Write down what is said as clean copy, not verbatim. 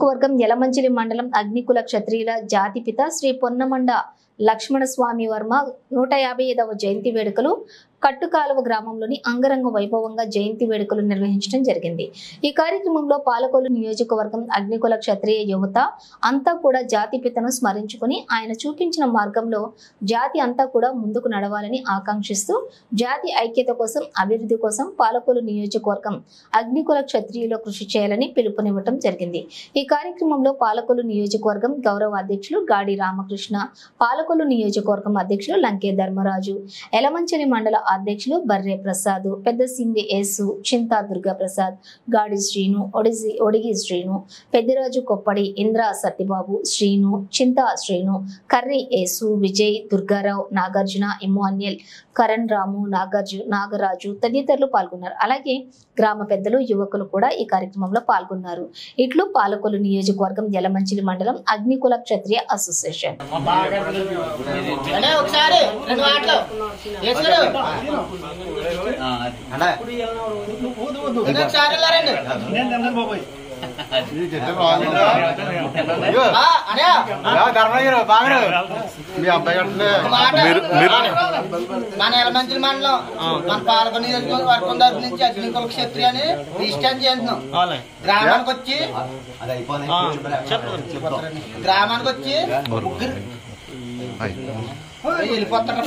నియోజకవర్గం యలమంచిలి మండలం అగ్నికుల క్షత్రియుల జాతిపిత శ్రీ పొన్నమండ లక్ష్మణ స్వామి వర్మ 155వ జయంతి వేడుకలు కట్టుకాలువ గ్రామంలోని అంగరంగ వైభవంగా జయంతి వేడుకలు నిర్వహించడం జరిగింది। ఈ కార్యక్రమంలో పాలకొల్లు నియోజకవర్గం అగ్నికుల క్షత్రియ యువత అంతా కూడా జాతిపితను స్మరించుకుని ఆయన చూపించిన మార్గంలో జాతి అంతా కూడా ముందుకు నడవాలని ఆకాంక్షిస్తూ జాతి ఐక్యత కోసం అభివృద్ధి కోసం పాలకొల్లు నియోజకవర్గం అగ్నికుల క్షత్రియులు కృషి చేయాలని పిలుపునివ్వడం జరిగింది। ఈ కార్యక్రమంలో పాలకొల్లు నియోజకవర్గం గౌరవ అధ్యక్షులు గాడి రామకృష్ణ, పాలకొల్లు నియోజకవర్గం అధ్యక్షులు లంకే ధర్మరాజు, యలమంచిలి మండల అధ్యక్షులు బర్రే ప్రసాద్, పెద్ద సింగి యేసు, చింతా దుర్గా ప్రసాద్, గాడి శ్రీను, ఒడిగి శ్రీను, పెద్దరాజు కొప్పడి, ఇంద్ర సత్యబాబు, శ్రీను, చింతా శ్రీను, కర్రి యేసు, విజయ్, దుర్గారావు, నాగార్జున, ఇమాన్యుయల్, కరణ్ రాము, నాగరాజు తదితరులు పాల్గొన్నారు। అలాగే గ్రామ పెద్దలు, యువకులు కూడా ఈ కార్యక్రమంలో పాల్గొన్నారు। ఇట్లు పాలకొల్లు నియోజకవర్గం యలమంచిలి మండలం అగ్నికుల క్షత్రియ అసోసియేషన్। మన యలమంచిలి మండలం మన పాలకొల్లు నియోజకవర్గం తరఫు నుంచి అగ్నికుల క్షత్రియ అని రిజిస్టర్ చేస్తున్నాం। గ్రామానికి వచ్చి వెళ్ళిపోతారు।